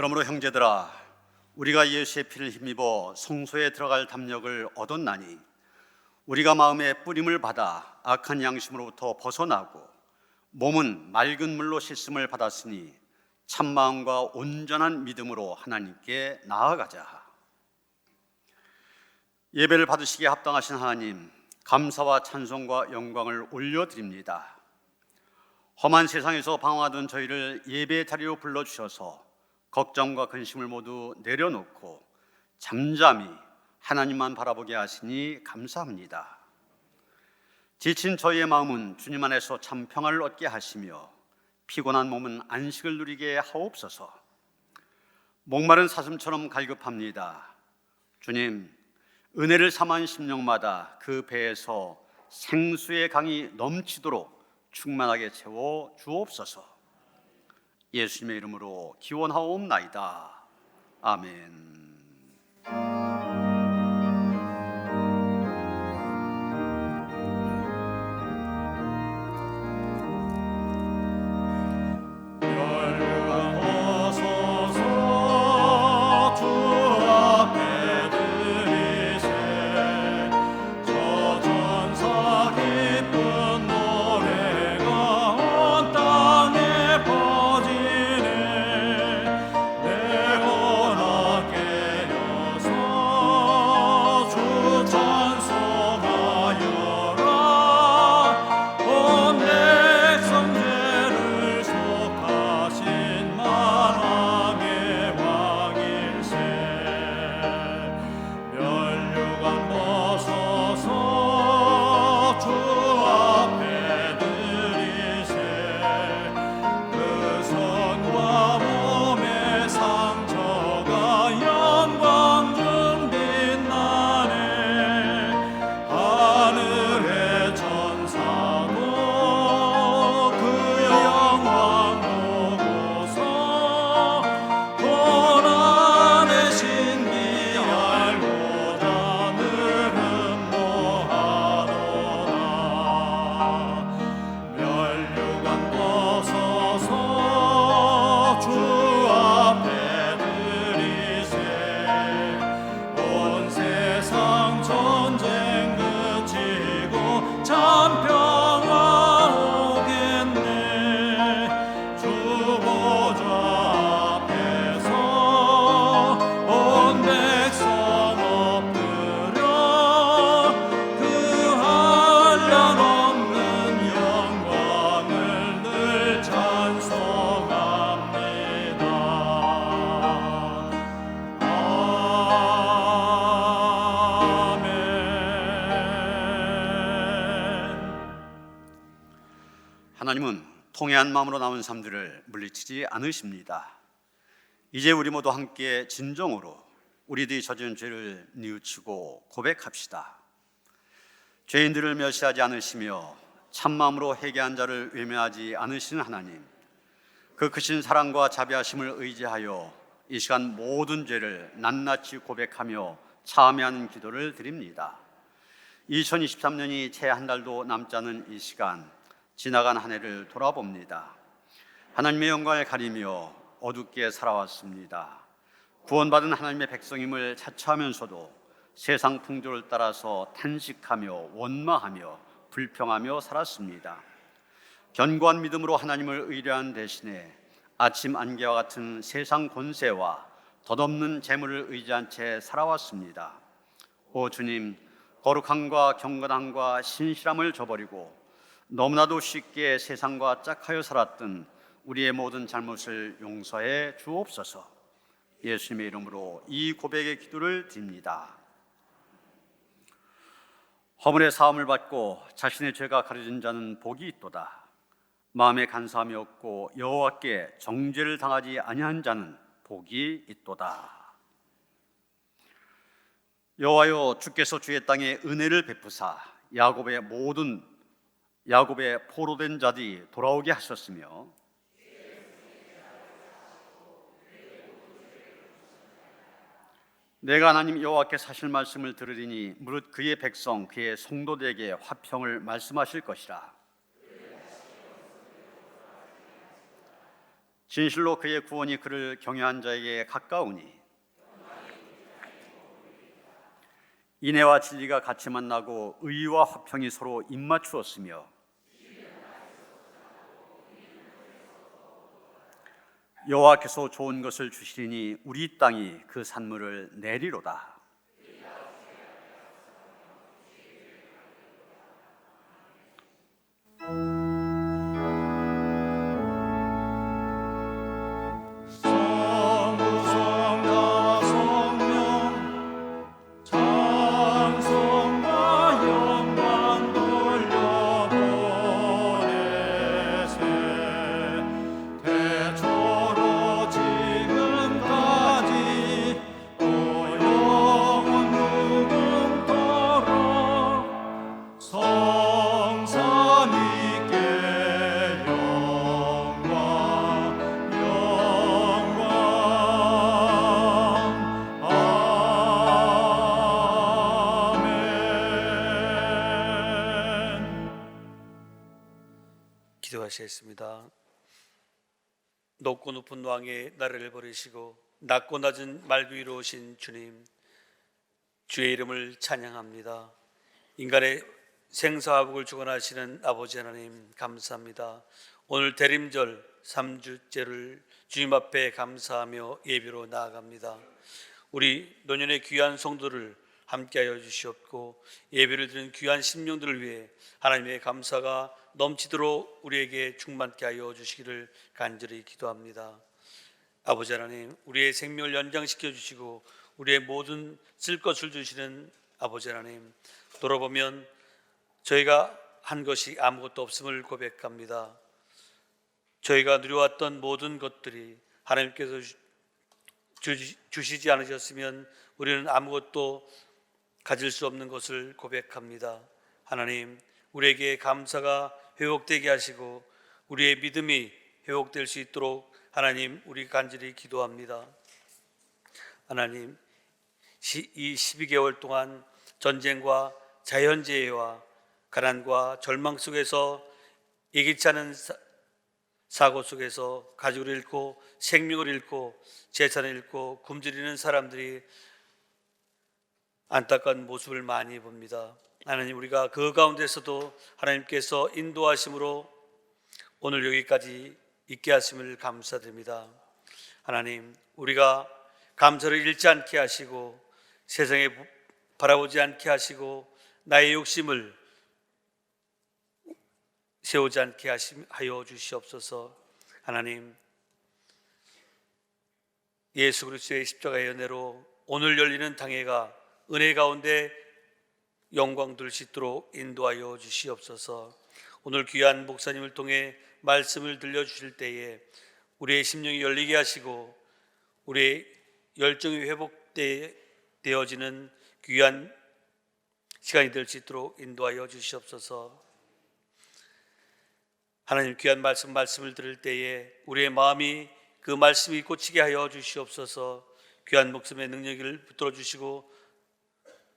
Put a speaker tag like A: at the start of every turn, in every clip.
A: 그러므로 형제들아, 우리가 예수의 피를 힘입어 성소에 들어갈 담력을 얻었나니 우리가 마음의 뿌림을 받아 악한 양심으로부터 벗어나고 몸은 맑은 물로 씻음을 받았으니 참마음과 온전한 믿음으로 하나님께 나아가자. 예배를 받으시기에 합당하신 하나님, 감사와 찬송과 영광을 올려드립니다. 험한 세상에서 방황하던 저희를 예배 자리로 불러주셔서 걱정과 근심을 모두 내려놓고 잠잠히 하나님만 바라보게 하시니 감사합니다. 지친 저희의 마음은 주님 안에서 참 평안을 얻게 하시며 피곤한 몸은 안식을 누리게 하옵소서. 목마른 사슴처럼 갈급합니다. 주님, 은혜를 삼한 심령마다 그 배에서 생수의 강이 넘치도록 충만하게 채워 주옵소서. 예수님의 이름으로 기원하옵나이다. 아멘. 하나님은 통회한 마음으로 나온 삶들을 물리치지 않으십니다. 이제 우리 모두 함께 진정으로 우리들이 저지른 죄를 뉘우치고 고백합시다. 죄인들을 멸시하지 않으시며 참마음으로 회개한 자를 외면하지 않으시는 하나님, 그 크신 사랑과 자비하심을 의지하여 이 시간 모든 죄를 낱낱이 고백하며 참회하는 기도를 드립니다. 2023년이 채 한 달도 남지 않은 이 시간, 지나간 한 해를 돌아봅니다. 하나님의 영광을 가리며 어둡게 살아왔습니다. 구원받은 하나님의 백성임을 자처하면서도 세상 풍조를 따라서 탄식하며 원망하며 불평하며 살았습니다. 견고한 믿음으로 하나님을 의뢰한 대신에 아침 안개와 같은 세상 권세와 덧없는 재물을 의지한 채 살아왔습니다. 오 주님, 거룩함과 경건함과 신실함을 저버리고 너무나도 쉽게 세상과 짝하여 살았던 우리의 모든 잘못을 용서해 주옵소서. 예수님의 이름으로 이 고백의 기도를 드립니다. 허물의 사함을 받고 자신의 죄가 가려진 자는 복이 있도다. 마음에 간사함이 없고 여호와께 정죄를 당하지 아니한 자는 복이 있도다. 여호와여, 주께서 주의 땅에 은혜를 베푸사 야곱의 포로된 자들이 돌아오게 하셨으며 내가 하나님 여호와께 사실 말씀을 들으리니 무릇 그의 백성 그의 성도들에게 화평을 말씀하실 것이라. 진실로 그의 구원이 그를 경외한 자에게 가까우니 인애와 진리가 같이 만나고 의와 화평이 서로 입맞추었으며 여호와께서 좋은 것을 주시리니 우리 땅이 그 산물을 내리로다.
B: 기도하시겠습니다. 높고 높은 왕의 나라를 버리시고 낮고 낮은 말 위로 오신 주님, 주의 이름을 찬양합니다. 인간의 생사화복을 주관하시는 아버지 하나님 감사합니다. 오늘 대림절 3주째를 주님 앞에 감사하며 예배로 나아갑니다. 우리 노년의 귀한 성도를 함께하여 주시옵고 예배를 드리는 귀한 심령들을 위해 하나님의 감사가 넘치도록 우리에게 충만케 하여 주시기를 간절히 기도합니다. 아버지 하나님, 우리의 생명을 연장시켜 주시고 우리의 모든 쓸 것을 주시는 아버지 하나님, 돌아보면 저희가 한 것이 아무것도 없음을 고백합니다. 저희가 누려왔던 모든 것들이 하나님께서 주시지 않으셨으면 우리는 아무것도 가질 수 없는 것을 고백합니다. 하나님, 우리에게 감사가 회복되게 하시고 우리의 믿음이 회복될 수 있도록 하나님, 우리 간절히 기도합니다. 하나님, 이 12개월 동안 전쟁과 자연재해와 가난과 절망 속에서 예기치 않은 사고 속에서 가족을 잃고 생명을 잃고 재산을 잃고 굶주리는 사람들이 안타까운 모습을 많이 봅니다. 하나님, 우리가 그 가운데서도 하나님께서 인도하심으로 오늘 여기까지 있게 하심을 감사드립니다. 하나님, 우리가 감사를 잃지 않게 하시고 세상에 바라보지 않게 하시고 나의 욕심을 세우지 않게 하여 주시옵소서. 하나님, 예수 그리스도의 십자가의 은혜로 오늘 열리는 당회가 은혜 가운데 영광 돌 수 있도록 인도하여 주시옵소서. 오늘 귀한 목사님을 통해 말씀을 들려주실 때에 우리의 심령이 열리게 하시고 우리의 열정이 회복되어지는 귀한 시간이 될 수 있도록 인도하여 주시옵소서. 하나님, 귀한 말씀을 들을 때에 우리의 마음이 그 말씀이 꽂히게 하여 주시옵소서. 귀한 목숨의 능력을 붙들어 주시고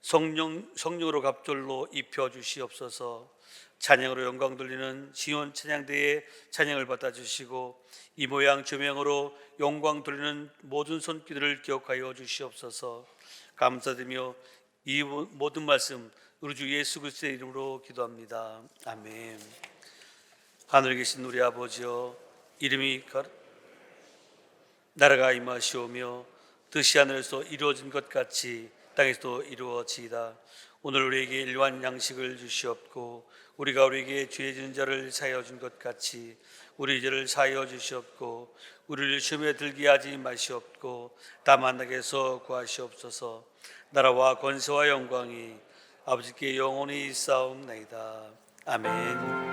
B: 성령으로 갑절로 입혀 주시옵소서. 찬양으로 영광 돌리는 시온 찬양대의 찬양을 받아주시고 이 모양 조명으로 영광 돌리는 모든 손길을 기억하여 주시옵소서. 감사드리며 이 모든 말씀 우리 주 예수 그리스도의 이름으로 기도합니다. 아멘. 하늘에 계신 우리 아버지여, 이름이 나라가 임하시오며 뜻이 하늘에서 이루어진 것 같이 땅에서도 이루어지이다. 오늘 우리에게 일용할 양식을 주시옵고 우리가 우리에게 죄 지은 자를 사하여 준 것 같이 우리 죄를 사하여 주시옵고 우리를 시험에 들게 하지 마시옵고 다만 악에서 구하시옵소서. 나라와 권세와 영광이 아버지께 영원히 있사옵나이다. 아멘.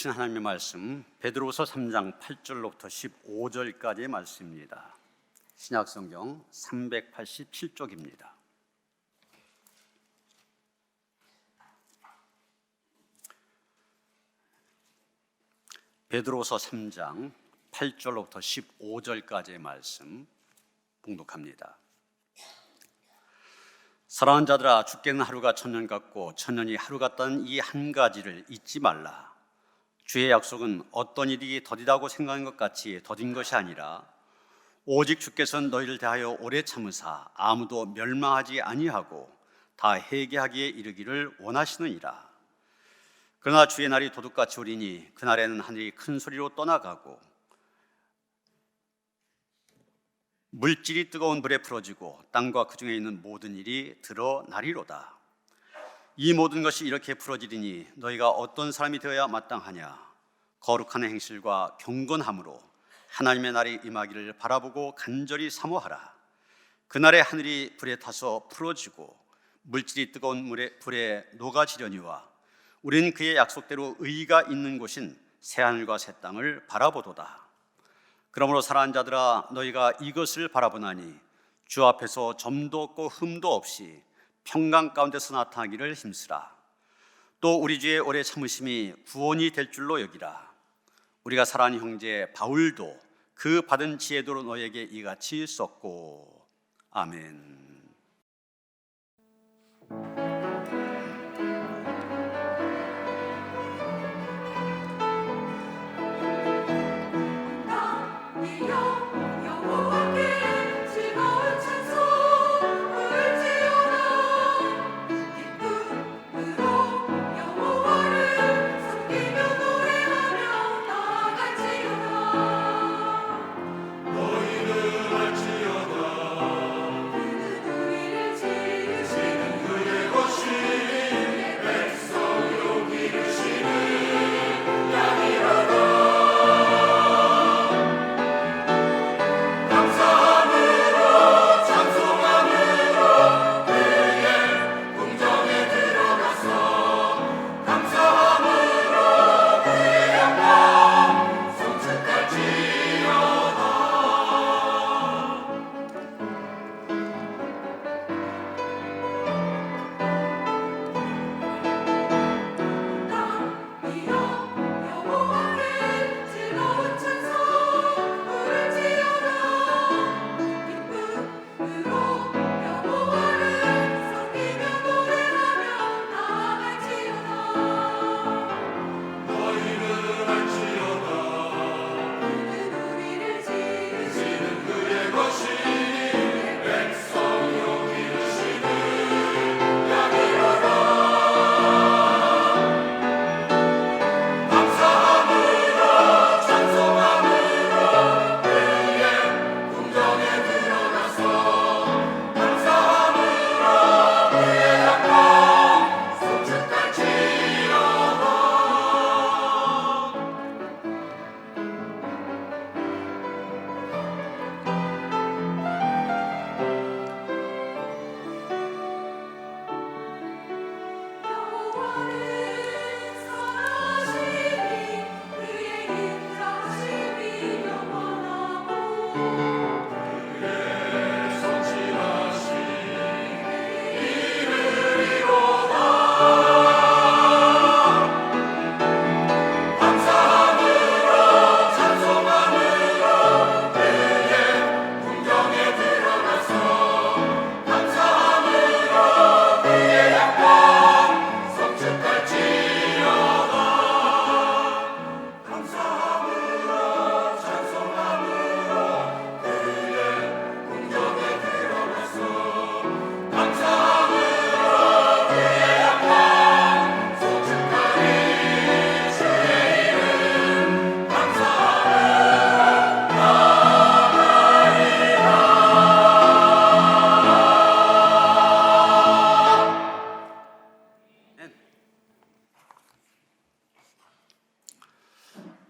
A: 주신 하나님의 말씀 베드로서 3장 8절로부터 15절까지의 말씀입니다. 신약성경 387쪽입니다. 베드로서 3장 8절로부터 15절까지의 말씀 봉독합니다. 사랑하는 자들아, 죽게는 하루가 천년 같고 천년이 하루 같다는 이 한 가지를 잊지 말라. 주의 약속은 어떤 일이 더디다고 생각하는 것 같이 더딘 것이 아니라 오직 주께서는 너희를 대하여 오래 참으사 아무도 멸망하지 아니하고 다 회개하기에 이르기를 원하시느니라. 그러나 주의 날이 도둑같이 오리니 그날에는 하늘이 큰 소리로 떠나가고 물질이 뜨거운 불에 풀어지고 땅과 그 중에 있는 모든 일이 드러나리로다. 이 모든 것이 이렇게 풀어지리니 너희가 어떤 사람이 되어야 마땅하냐? 거룩한 행실과 경건함으로 하나님의 날이 임하기를 바라보고 간절히 사모하라. 그날에 하늘이 불에 타서 풀어지고 물질이 뜨거운 불에 녹아지려니와 우리는 그의 약속대로 의가 있는 곳인 새하늘과 새 땅을 바라보도다. 그러므로 사랑하는 자들아, 너희가 이것을 바라보나니 주 앞에서 점도 없고 흠도 없이 평강 가운데서 나타나기를 힘쓰라. 또 우리 주의 오래 참으심이 구원이 될 줄로 여기라. 우리가 사랑하는 형제 바울도 그 받은 지혜도로 너에게 이같이 썼고. 아멘.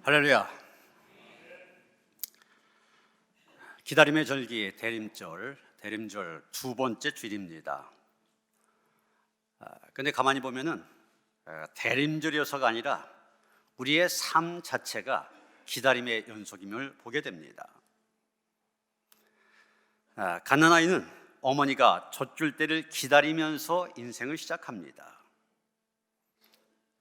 A: 할렐루야. 기다림의 절기 대림절 두 번째 주일입니다. 근데 가만히 보면은 대림절이어서가 아니라 우리의 삶 자체가 기다림의 연속임을 보게 됩니다. 갓난아이는 어머니가 젖줄 때를 기다리면서 인생을 시작합니다.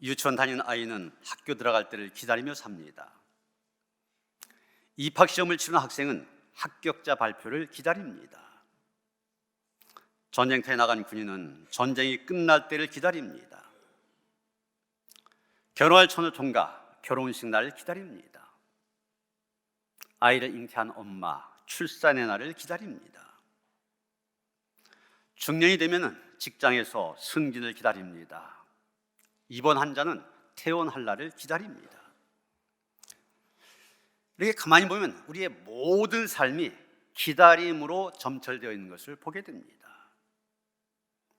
A: 유치원 다니는 아이는 학교 들어갈 때를 기다리며 삽니다. 입학시험을 치르는 학생은 합격자 발표를 기다립니다. 전쟁터에 나간 군인은 전쟁이 끝날 때를 기다립니다. 결혼할 처녀 총각 결혼식 날을 기다립니다. 아이를 잉태한 엄마 출산의 날을 기다립니다. 중년이 되면 직장에서 승진을 기다립니다. 입원 환자는 퇴원할 날을 기다립니다. 이렇게 가만히 보면 우리의 모든 삶이 기다림으로 점철되어 있는 것을 보게 됩니다.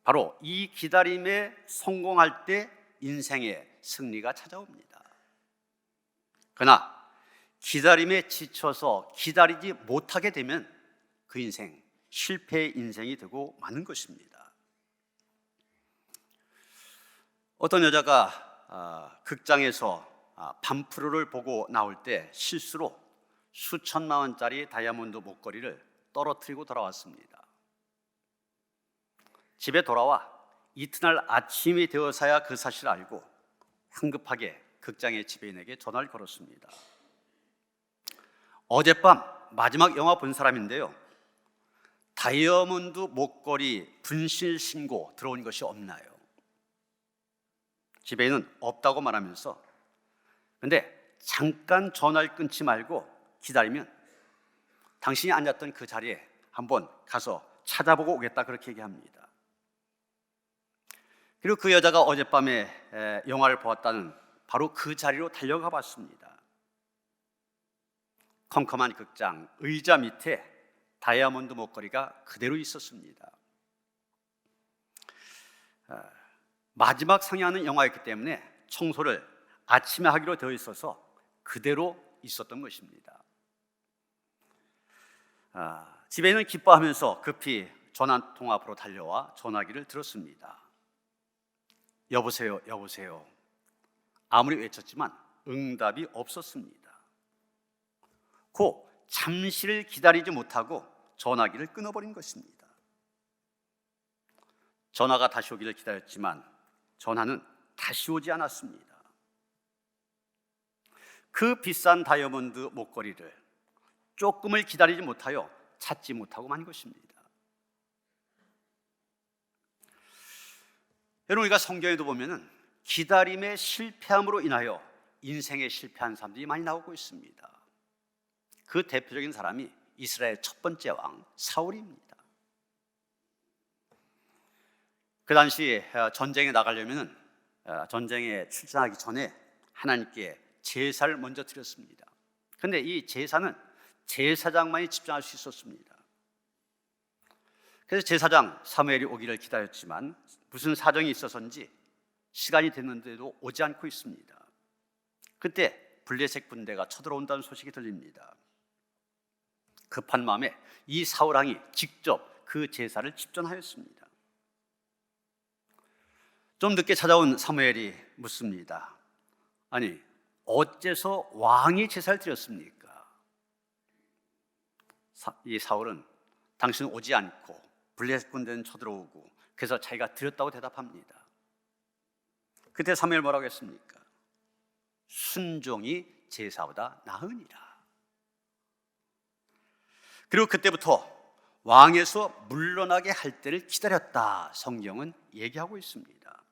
A: 바로 이 기다림에 성공할 때 인생의 승리가 찾아옵니다. 그러나 기다림에 지쳐서 기다리지 못하게 되면 그 인생 실패의 인생이 되고 마는 것입니다. 어떤 여자가 극장에서 반프로를 보고 나올 때 실수로 수천만 원짜리 다이아몬드 목걸이를 떨어뜨리고 돌아왔습니다. 집에 돌아와 이튿날 아침이 되어서야 그 사실을 알고 황급하게 극장의 지배인에게 전화를 걸었습니다. 어젯밤 마지막 영화 본 사람인데요, 다이아몬드 목걸이 분실 신고 들어온 것이 없나요? 지배인은 없다고 말하면서, 근데 잠깐 전화를 끊지 말고 기다리면 당신이 앉았던 그 자리에 한번 가서 찾아보고 오겠다, 그렇게 얘기합니다. 그리고 그 여자가 어젯밤에 영화를 보았다는 바로 그 자리로 달려가 봤습니다. 컴컴한 극장 의자 밑에 다이아몬드 목걸이가 그대로 있었습니다. 마지막 상영하는 영화였기 때문에 청소를 아침에 하기로 되어 있어서 그대로 있었던 것입니다. 집에는 기뻐하면서 급히 전화통 앞으로 달려와 전화기를 들었습니다. 여보세요, 여보세요. 아무리 외쳤지만 응답이 없었습니다. 고 잠시를 기다리지 못하고 전화기를 끊어버린 것입니다. 전화가 다시 오기를 기다렸지만 전화는 다시 오지 않았습니다. 그 비싼 다이아몬드 목걸이를 조금을 기다리지 못하여 찾지 못하고 만 것입니다. 여러분, 우리가 성경에도 보면은 기다림의 실패함으로 인하여 인생에 실패한 사람들이 많이 나오고 있습니다. 그 대표적인 사람이 이스라엘 첫 번째 왕 사울입니다. 그 당시 전쟁에 나가려면 전쟁에 출전하기 전에 하나님께 제사를 먼저 드렸습니다. 그런데 이 제사는 제사장만이 집중할 수 있었습니다. 그래서 제사장 사무엘이 오기를 기다렸지만 무슨 사정이 있어서인지 시간이 됐는데도 오지 않고 있습니다. 그때 블레셋 군대가 쳐들어온다는 소식이 들립니다. 급한 마음에 이 사울왕이 직접 그 제사를 집전하였습니다. 좀 늦게 찾아온 사무엘이 묻습니다. 아니, 어째서 왕이 제사를 드렸습니까? 이 사울은 당신은 오지 않고 블레셋 군대는 쳐들어오고 그래서 자기가 드렸다고 대답합니다. 그때 사무엘 뭐라고 했습니까? 순종이 제사보다 나으니라. 그리고 그때부터 왕에서 물러나게 할 때를 기다렸다, 성경은 얘기하고 있습니다.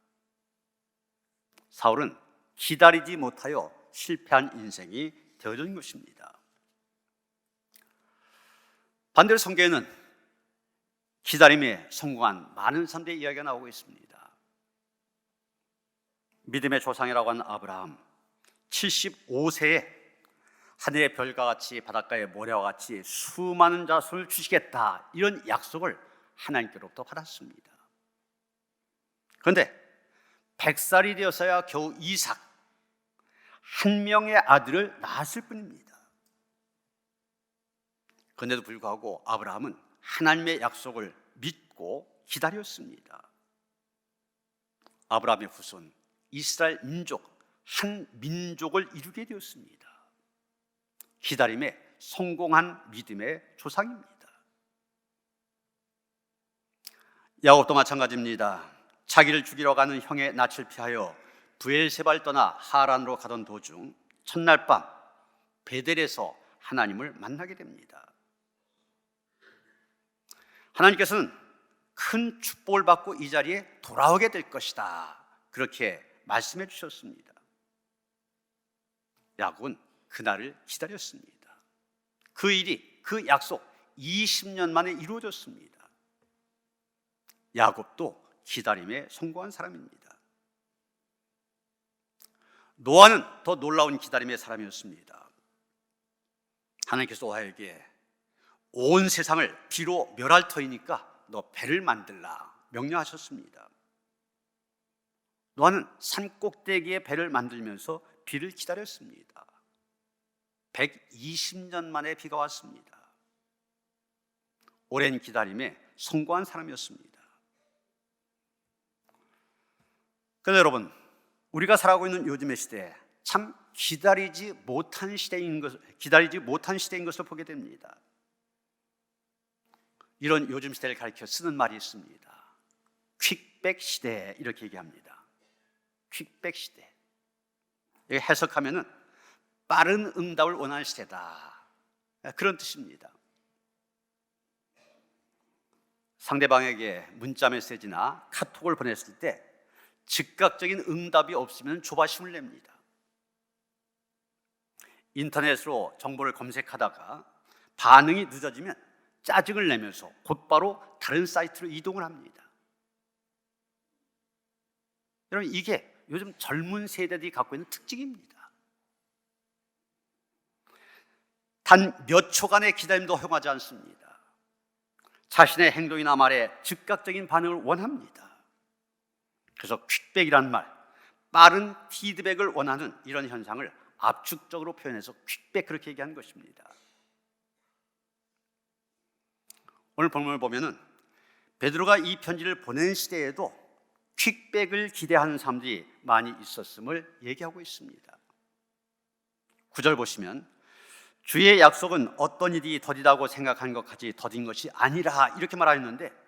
A: 사울은 기다리지 못하여 실패한 인생이 되어진 것입니다. 반대로 성경에는 기다림에 성공한 많은 사람들의 이야기가 나오고 있습니다. 믿음의 조상이라고 하는 아브라함, 75세에 하늘의 별과 같이 바닷가의 모래와 같이 수많은 자손을 주시겠다, 이런 약속을 하나님께로부터 받았습니다. 그런데 100살이 되어서야 겨우 이삭 한 명의 아들을 낳았을 뿐입니다. 그런데도 불구하고 아브라함은 하나님의 약속을 믿고 기다렸습니다. 아브라함의 후손 이스라엘 민족 한 민족을 이루게 되었습니다. 기다림에 성공한 믿음의 조상입니다. 야곱도 마찬가지입니다. 자기를 죽이러 가는 형의 낯을 피하여 브엘세바를 떠나 하란으로 가던 도중 첫날 밤 베델에서 하나님을 만나게 됩니다. 하나님께서는 큰 축복을 받고 이 자리에 돌아오게 될 것이다, 그렇게 말씀해 주셨습니다. 야곱은 그날을 기다렸습니다. 그 일이, 그 약속 20년 만에 이루어졌습니다. 야곱도 기다림에 성공한 사람입니다. 노아는 더 놀라운 기다림의 사람이었습니다. 하나님께서 노아에게 온 세상을 비로 멸할 터이니까 너 배를 만들라 명령하셨습니다. 노아는 산 꼭대기에 배를 만들면서 비를 기다렸습니다. 120년 만에 비가 왔습니다. 오랜 기다림에 성공한 사람이었습니다. 그런데 여러분, 우리가 살아가고 있는 요즘의 시대에 참 기다리지 못한 시대인 것을 보게 됩니다. 이런 요즘 시대를 가리켜 쓰는 말이 있습니다. 퀵백 시대, 이렇게 얘기합니다. 퀵백 시대. 이게 해석하면은 빠른 응답을 원하는 시대다, 그런 뜻입니다. 상대방에게 문자 메시지나 카톡을 보냈을 때 즉각적인 응답이 없으면 조바심을 냅니다. 인터넷으로 정보를 검색하다가 반응이 늦어지면 짜증을 내면서 곧바로 다른 사이트로 이동을 합니다. 여러분, 이게 요즘 젊은 세대들이 갖고 있는 특징입니다. 단 몇 초간의 기다림도 허용하지 않습니다. 자신의 행동이나 말에 즉각적인 반응을 원합니다. 그래서 퀵백이라는 말, 빠른 피드백을 원하는 이런 현상을 압축적으로 표현해서 퀵백, 그렇게 얘기하는 것입니다. 오늘 본문을 보면은 베드로가 이 편지를 보낸 시대에도 퀵백을 기대하는 사람들이 많이 있었음을 얘기하고 있습니다. 9절 보시면 주의 약속은 어떤 일이 더디다고 생각하는 것 같이 더딘 것이 아니라, 이렇게 말하였는데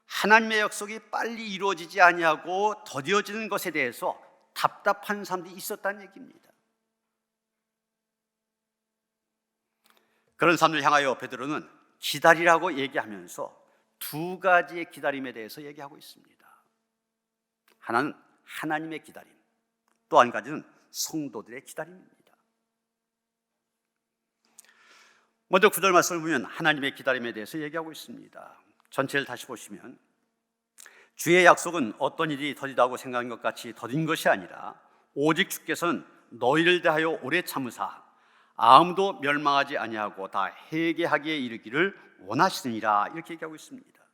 A: 하나님의 약속이 빨리 이루어지지 아니하고 더디어지는 것에 대해서 답답한 사람들이 있었다는 얘기입니다. 그런 사람들 향하여 베드로는 기다리라고 얘기하면서 두 가지의 기다림에 대해서 얘기하고 있습니다. 하나는 하나님의 기다림, 또 한 가지는 성도들의 기다림입니다. 먼저 9절 말씀을 보면 하나님의 기다림에 대해서 얘기하고 있습니다. 전체를 다시 보시면 주의 약속은 어떤 일이 더디다고 생각한 것 같이 더딘 것이 아니라 오직 주께서는 너희를 대하여 오래 참으사 아무도 멸망하지 아니하고 다 회개하기에 이르기를 원하시느니라, 이렇게 얘기하고 있습니다.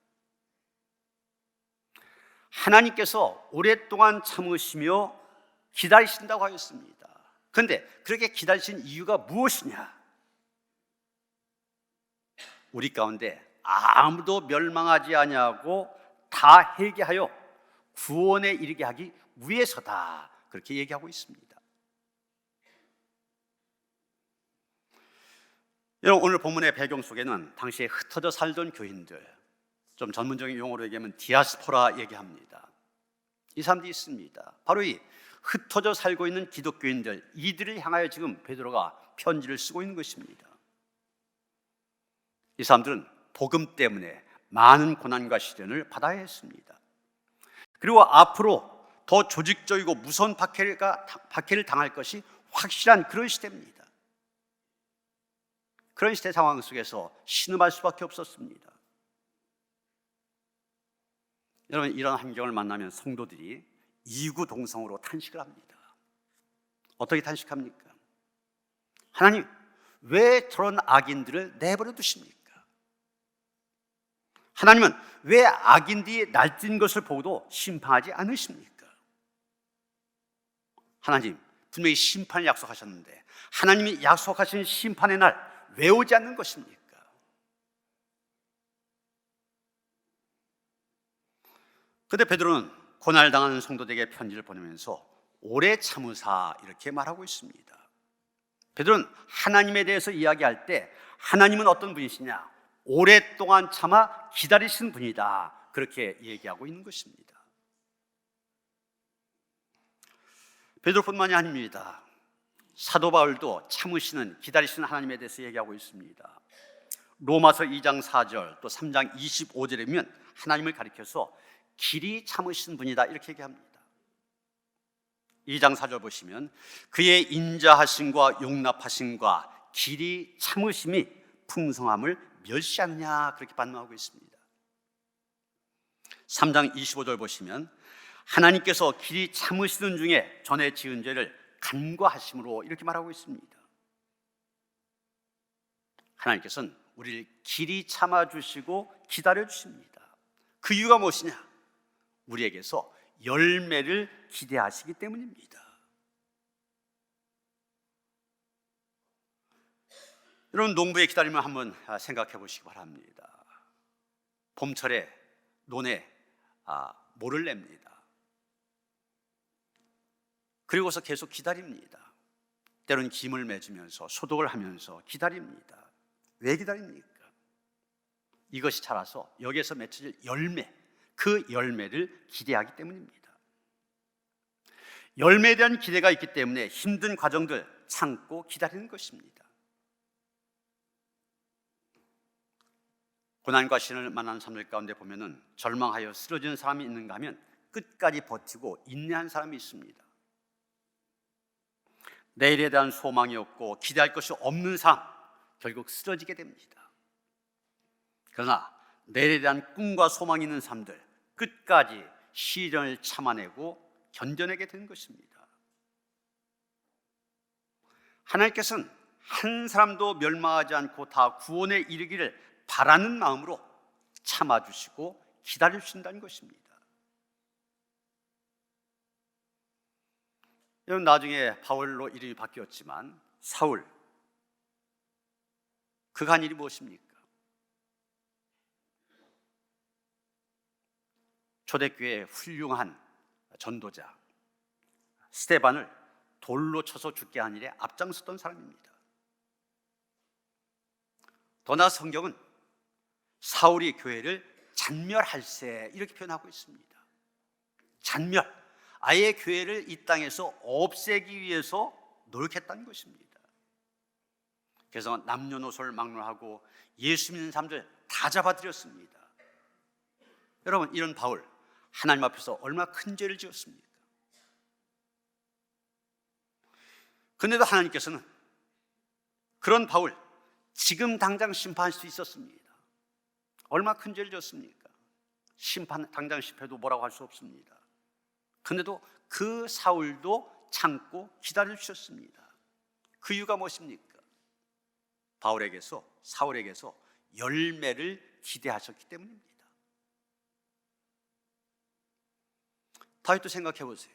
A: 하나님께서 오랫동안 참으시며 기다리신다고 하였습니다. 그런데 그렇게 기다리신 이유가 무엇이냐? 우리 가운데 아무도 멸망하지 아니하고 다 회개하여 구원에 이르게 하기 위해서다, 그렇게 얘기하고 있습니다. 여러분, 오늘 본문의 배경 속에는 당시에 흩어져 살던 교인들, 좀 전문적인 용어로 얘기하면 디아스포라 얘기합니다. 이 사람들이 있습니다. 바로 이 흩어져 살고 있는 기독교인들, 이들을 향하여 지금 베드로가 편지를 쓰고 있는 것입니다. 이 사람들은 복음 때문에 많은 고난과 시련을 받아야 했습니다. 그리고 앞으로 더 조직적이고 무서운 박해를 당할 것이 확실한 그런 시대입니다. 그런 시대 상황 속에서 신음할 수밖에 없었습니다. 여러분, 이런 환경을 만나면 성도들이 이구동성으로 탄식을 합니다. 어떻게 탄식합니까? 하나님, 왜 저런 악인들을 내버려 두십니까? 하나님은 왜 악인들이 날뛴 것을 보고도 심판하지 않으십니까? 하나님, 분명히 심판을 약속하셨는데 하나님이 약속하신 심판의 날 왜 오지 않는 것입니까? 그런데 베드로는 고난을 당하는 성도들에게 편지를 보내면서 오래 참으사 이렇게 말하고 있습니다. 베드로는 하나님에 대해서 이야기할 때 하나님은 어떤 분이시냐? 오랫동안 참아 기다리신 분이다. 그렇게 얘기하고 있는 것입니다. 베드로뿐만이 아닙니다. 사도 바울도 참으시는, 기다리시는 하나님에 대해서 얘기하고 있습니다. 로마서 2장 4절 또 3장 25절에 보면 하나님을 가리켜서 길이 참으신 분이다 이렇게 얘기합니다. 2장 4절 보시면 그의 인자하심과 용납하심과 길이 참으심이 풍성함을 멸시하느냐 그렇게 반문하고 있습니다. 3장 25절 보시면 하나님께서 길이 참으시는 중에 전에 지은 죄를 간과하심으로 이렇게 말하고 있습니다. 하나님께서는 우리를 길이 참아주시고 기다려주십니다. 그 이유가 무엇이냐? 우리에게서 열매를 기대하시기 때문입니다. 여러분, 농부의 기다림을 한번 생각해 보시기 바랍니다. 봄철에 논에 모를 냅니다. 그리고서 계속 기다립니다. 때로는 김을 맺으면서 소독을 하면서 기다립니다. 왜 기다립니까? 이것이 자라서 여기에서 맺혀질 열매, 그 열매를 기대하기 때문입니다. 열매에 대한 기대가 있기 때문에 힘든 과정들 참고 기다리는 것입니다. 고난과 시련을 만난 사람들 가운데 보면은 절망하여 쓰러지는 사람이 있는가 하면 끝까지 버티고 인내한 사람이 있습니다. 내일에 대한 소망이 없고 기대할 것이 없는 사람, 결국 쓰러지게 됩니다. 그러나 내일에 대한 꿈과 소망이 있는 사람들, 끝까지 시련을 참아내고 견뎌내게 되는 것입니다. 하나님께서는 한 사람도 멸망하지 않고 다 구원에 이르기를 바라는 마음으로 참아주시고 기다려주신다는 것입니다. 여러분, 나중에 바울로 이름이 바뀌었지만 사울, 그가 한 일이 무엇입니까? 초대교회의 훌륭한 전도자 스데반을 돌로 쳐서 죽게 한 일에 앞장섰던 사람입니다. 더 나아 성경은 사울이 교회를 잔멸할세 이렇게 표현하고 있습니다. 잔멸, 아예 교회를 이 땅에서 없애기 위해서 노력했다는 것입니다. 그래서 남녀노소를 막론하고 예수 믿는 사람들 다 잡아들였습니다. 여러분, 이런 바울 하나님 앞에서 얼마나 큰 죄를 지었습니까? 그런데도 하나님께서는 그런 바울 지금 당장 심판할 수 있었습니다. 얼마나 큰 죄를 지었습니까? 심판 당장 심판해도 뭐라고 할 수 없습니다. 그런데도 그 사울도 참고 기다려 주셨습니다. 그 이유가 무엇입니까? 바울에게서, 사울에게서 열매를 기대하셨기 때문입니다. 다윗도 생각해 보세요.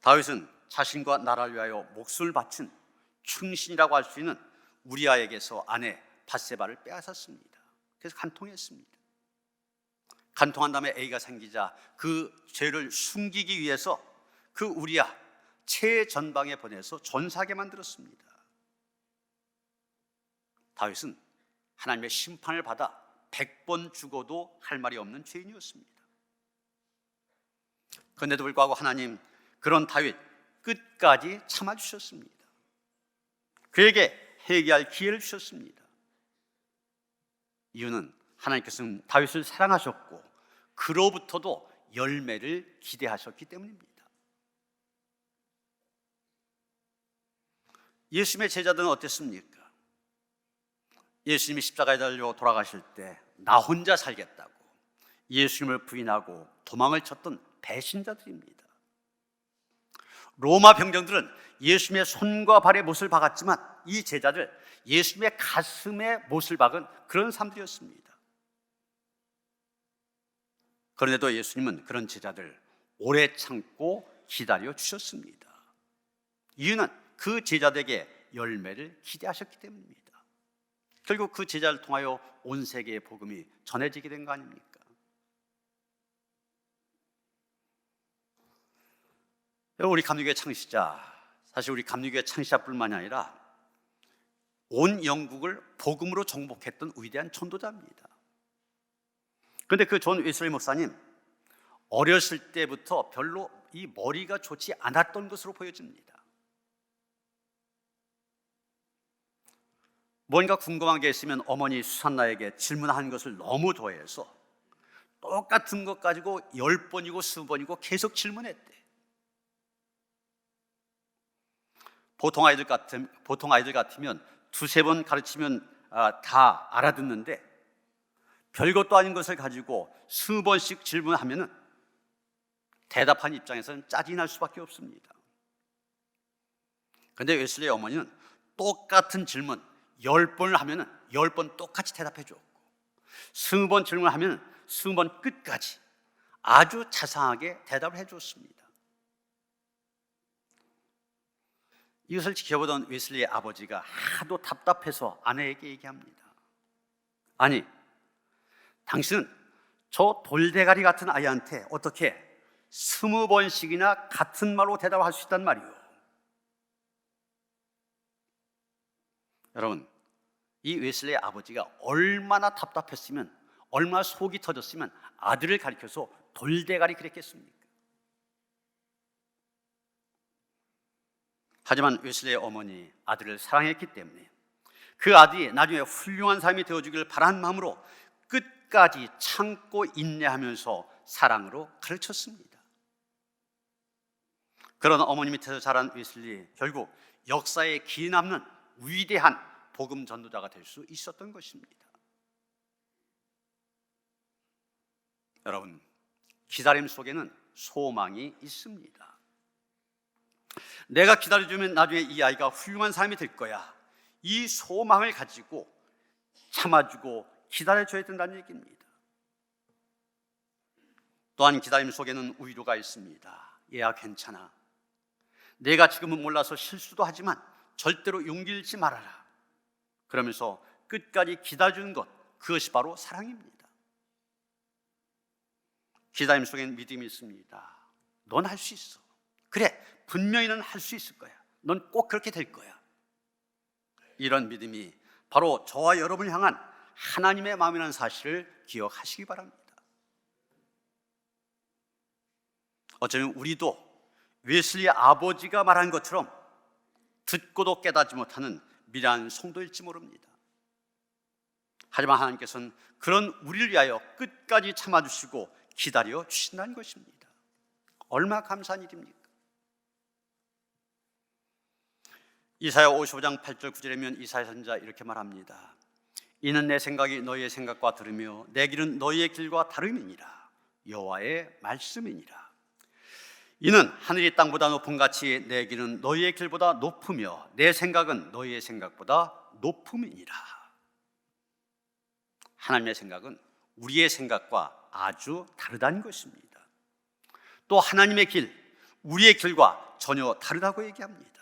A: 다윗은 자신과 나라를 위하여 목숨을 바친 충신이라고 할 수 있는 우리아에게서 아내 밧세바를 빼앗았습니다. 그래서 간통했습니다. 간통한 다음에 애가 생기자 그 죄를 숨기기 위해서 그 우리아 최전방에 보내서 전사하게 만들었습니다. 다윗은 하나님의 심판을 받아 100번 죽어도 할 말이 없는 죄인이었습니다. 그런데도 불구하고 하나님 그런 다윗 끝까지 참아주셨습니다. 그에게 회개할 기회를 주셨습니다. 이유는 하나님께서는 다윗을 사랑하셨고 그로부터도 열매를 기대하셨기 때문입니다. 예수님의 제자들은 어땠습니까? 예수님이 십자가에 달려 돌아가실 때 나 혼자 살겠다고 예수님을 부인하고 도망을 쳤던 배신자들입니다. 로마 병정들은 예수님의 손과 발에 못을 박았지만 이 제자들 예수님의 가슴에 못을 박은 그런 사람들이었습니다. 그런데도 예수님은 그런 제자들 오래 참고 기다려 주셨습니다. 이유는 그 제자들에게 열매를 기대하셨기 때문입니다. 결국 그 제자를 통하여 온 세계의 복음이 전해지게 된 거 아닙니까? 우리 감리교회 창시자, 사실 우리 감리교회 창시자뿐만이 아니라 온 영국을 복음으로 정복했던 위대한 전도자입니다. 그런데 그 존 웨슬리 목사님, 어렸을 때부터 별로 이 머리가 좋지 않았던 것으로 보여집니다. 뭔가 궁금한 게 있으면 어머니 수산나에게 질문하는 것을 너무 좋아해서 똑같은 것 가지고 10번이고 20번이고 계속 질문했대. 보통 아이들 같으면 두세 번 가르치면 다 알아듣는데 별것도 아닌 것을 가지고 20번씩 질문하면 대답하는 입장에서는 짜증이 날 수밖에 없습니다. 그런데 웨슬리의 어머니는 똑같은 질문 10번을 하면 10번 똑같이 대답해 줬고 20번 질문하면 20번 끝까지 아주 자상하게 대답을 해 줬습니다. 이것을 지켜보던 웨슬리의 아버지가 하도 답답해서 아내에게 얘기합니다. 아니, 당신은 저 돌대가리 같은 아이한테 어떻게 20번씩이나 같은 말로 대답할 수 있단 말이오. 여러분, 이 웨슬리의 아버지가 얼마나 답답했으면, 얼마나 속이 터졌으면 아들을 가리켜서 돌대가리 그랬겠습니까? 하지만 웨슬리의 어머니, 아들을 사랑했기 때문에 그 아들이 나중에 훌륭한 삶이 되어주길 바라는 마음으로 끝까지 참고 인내하면서 사랑으로 가르쳤습니다. 그런 어머니 밑에서 자란 웨슬리, 결국 역사에 기 남는 위대한 복음 전도자가 될 수 있었던 것입니다. 여러분, 기다림 속에는 소망이 있습니다. 내가 기다려주면 나중에 이 아이가 훌륭한 사람이 될 거야. 이 소망을 가지고 참아주고 기다려줘야 된다는 얘기입니다. 또한 기다림 속에는 위로가 있습니다. 얘야, 괜찮아. 내가 지금은 몰라서 실수도 하지만 절대로 용기 잃지 말아라. 그러면서 끝까지 기다려주는 것, 그것이 바로 사랑입니다. 기다림 속에는 믿음이 있습니다. 넌 할 수 있어. 그래, 분명히 넌 할 수 있을 거야. 넌 꼭 그렇게 될 거야. 이런 믿음이 바로 저와 여러분을 향한 하나님의 마음이라는 사실을 기억하시기 바랍니다. 어쩌면 우리도 웨슬리의 아버지가 말한 것처럼 듣고도 깨닫지 못하는 미련한 성도일지 모릅니다. 하지만 하나님께서는 그런 우리를 위하여 끝까지 참아주시고 기다려 주신다는 것입니다. 얼마나 감사한 일입니까? 이사야 55장 8절 9절이면 이사야 선지자 이렇게 말합니다. 이는 내 생각이 너희의 생각과 다르며 내 길은 너희의 길과 다름이니라. 여호와의 말씀이니라. 이는 하늘이 땅보다 높음 같이 내 길은 너희의 길보다 높으며 내 생각은 너희의 생각보다 높음이니라. 하나님의 생각은 우리의 생각과 아주 다르다는 것입니다. 또 하나님의 길, 우리의 길과 전혀 다르다고 얘기합니다.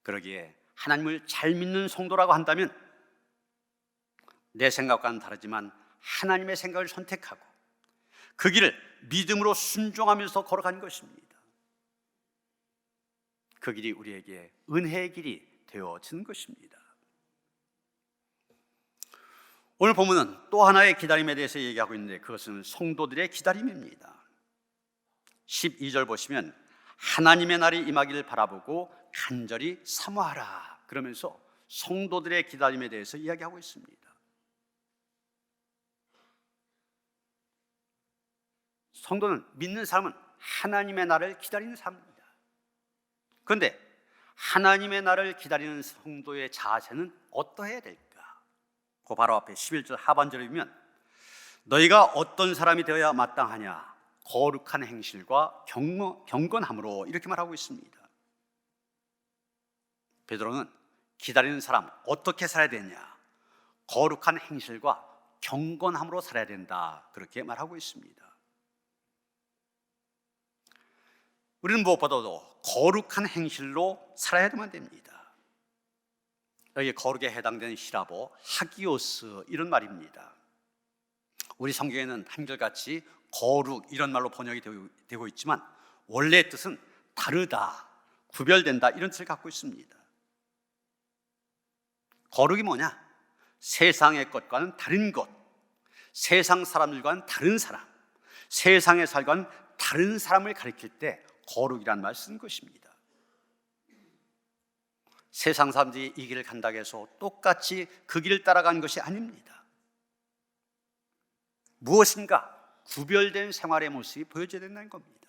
A: 그러기에 하나님을 잘 믿는 성도라고 한다면 내 생각과는 다르지만 하나님의 생각을 선택하고 그 길을 믿음으로 순종하면서 걸어가는 것입니다. 그 길이 우리에게 은혜의 길이 되어지는 것입니다. 오늘 본문은 또 하나의 기다림에 대해서 얘기하고 있는데 그것은 성도들의 기다림입니다. 12절 보시면 하나님의 날이 임하기를 바라보고 간절히 사모하라 그러면서 성도들의 기다림에 대해서 이야기하고 있습니다. 성도는, 믿는 사람은 하나님의 날을 기다리는 사람입니다. 그런데 하나님의 날을 기다리는 성도의 자세는 어떠해야 될까? 그 바로 앞에 11절 하반절에 보면 너희가 어떤 사람이 되어야 마땅하냐? 거룩한 행실과 경건함으로 이렇게 말하고 있습니다. 베드로는 기다리는 사람 어떻게 살아야 되냐? 거룩한 행실과 경건함으로 살아야 된다 그렇게 말하고 있습니다. 우리는 무엇보다도 거룩한 행실로 살아야만 됩니다. 여기 거룩에 해당되는 히라보 하기오스 이런 말입니다. 우리 성경에는 한결같이 거룩 이런 말로 번역이 되고 있지만 원래의 뜻은 다르다, 구별된다 이런 뜻을 갖고 있습니다. 거룩이 뭐냐? 세상의 것과는 다른 것, 세상 사람들과는 다른 사람, 세상의 살과는 다른 사람을 가리킬 때 거룩이란 말을 쓰는 것입니다. 세상 사람들이 이 길을 간다고 해서 똑같이 그 길을 따라가는 것이 아닙니다. 무엇인가 구별된 생활의 모습이 보여져야 된다는 겁니다.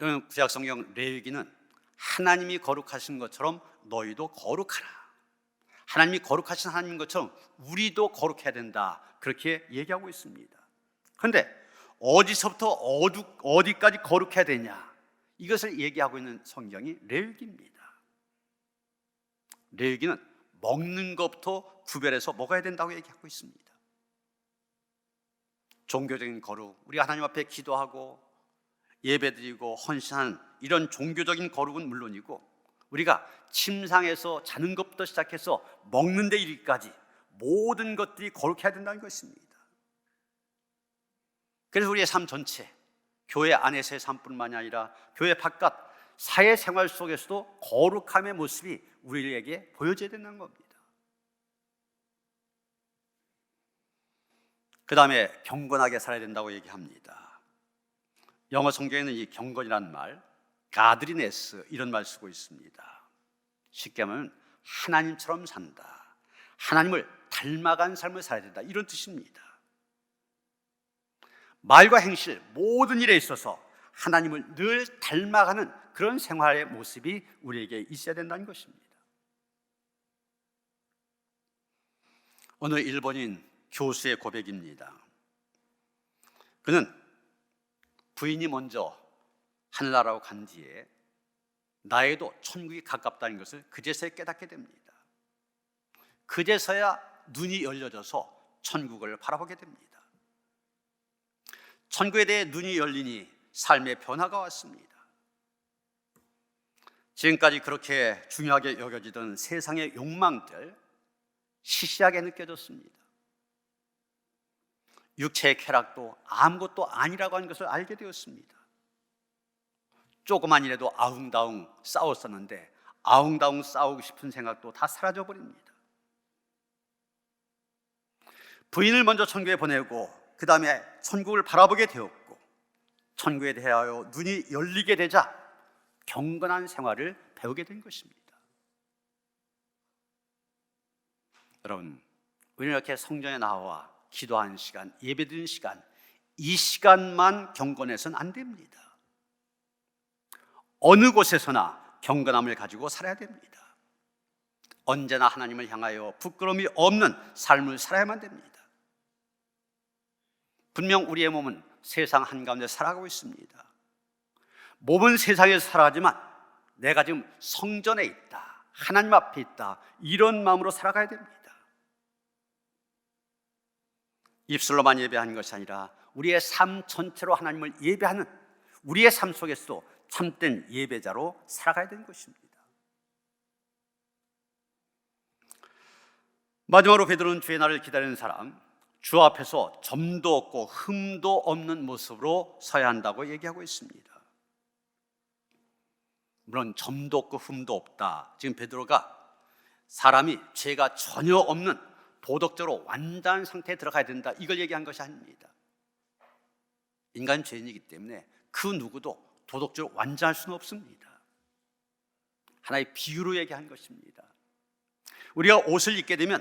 A: 여러분, 구약성경 레위기는 하나님이 거룩하신 것처럼 너희도 거룩하라, 하나님이 거룩하신 하나님인 것처럼 우리도 거룩해야 된다, 그렇게 얘기하고 있습니다. 그런데 어디서부터 어디까지 거룩해야 되냐, 이것을 얘기하고 있는 성경이 레위기입니다. 레위기는 먹는 것부터 구별해서 먹어야 된다고 얘기하고 있습니다. 종교적인 거룩, 우리가 하나님 앞에 기도하고 예배드리고 헌신하는 이런 종교적인 거룩은 물론이고, 우리가 침상에서 자는 것부터 시작해서 먹는 데 이르기까지 모든 것들이 거룩해야 된다는 것입니다. 그래서 우리의 삶 전체, 교회 안에서의 삶뿐만이 아니라 교회 바깥 사회생활 속에서도 거룩함의 모습이 우리에게 보여져야 된다는 겁니다. 그 다음에 경건하게 살아야 된다고 얘기합니다. 영어 성경에는 이 경건이라는 말, 가드리네스 이런 말 쓰고 있습니다. 쉽게 하면 하나님처럼 산다, 하나님을 닮아간 삶을 살아야 된다, 이런 뜻입니다. 말과 행실 모든 일에 있어서 하나님을 늘 닮아가는 그런 생활의 모습이 우리에게 있어야 된다는 것입니다. 오늘 일본인 교수의 고백입니다. 그는 부인이 먼저 하늘나라로 간 뒤에 나에게도 천국이 가깝다는 것을 그제서야 깨닫게 됩니다. 그제서야 눈이 열려져서 천국을 바라보게 됩니다. 천국에 대해 눈이 열리니 삶의 변화가 왔습니다. 지금까지 그렇게 중요하게 여겨지던 세상의 욕망들 시시하게 느껴졌습니다. 육체의 쾌락도 아무것도 아니라고 하는 것을 알게 되었습니다. 조그만 일에도 아웅다웅 싸웠었는데 아웅다웅 싸우고 싶은 생각도 다 사라져 버립니다. 부인을 먼저 천국에 보내고 그 다음에 천국을 바라보게 되었고, 천국에 대하여 눈이 열리게 되자 경건한 생활을 배우게 된 것입니다. 여러분, 우리는 이렇게 성전에 나와 기도하는 시간, 예배드리는 시간, 이 시간만 경건해서는 안 됩니다. 어느 곳에서나 경건함을 가지고 살아야 됩니다. 언제나 하나님을 향하여 부끄러움이 없는 삶을 살아야만 됩니다. 분명 우리의 몸은 세상 한가운데 살아가고 있습니다. 몸은 세상에서 살아가지만 내가 지금 성전에 있다, 하나님 앞에 있다, 이런 마음으로 살아가야 됩니다. 입술로만 예배하는 것이 아니라 우리의 삶 전체로 하나님을 예배하는, 우리의 삶 속에서도 참된 예배자로 살아가야 되는 것입니다. 마지막으로 베드로는 주의 날을 기다리는 사람, 주 앞에서 점도 없고 흠도 없는 모습으로 서야 한다고 얘기하고 있습니다. 물론 점도 없고 흠도 없다, 지금 베드로가 사람이 죄가 전혀 없는 도덕적으로 완전한 상태에 들어가야 된다, 이걸 얘기한 것이 아닙니다. 인간은 죄인이기 때문에 그 누구도 도덕적으로 완전할 수는 없습니다. 하나의 비유로 얘기한 것입니다. 우리가 옷을 입게 되면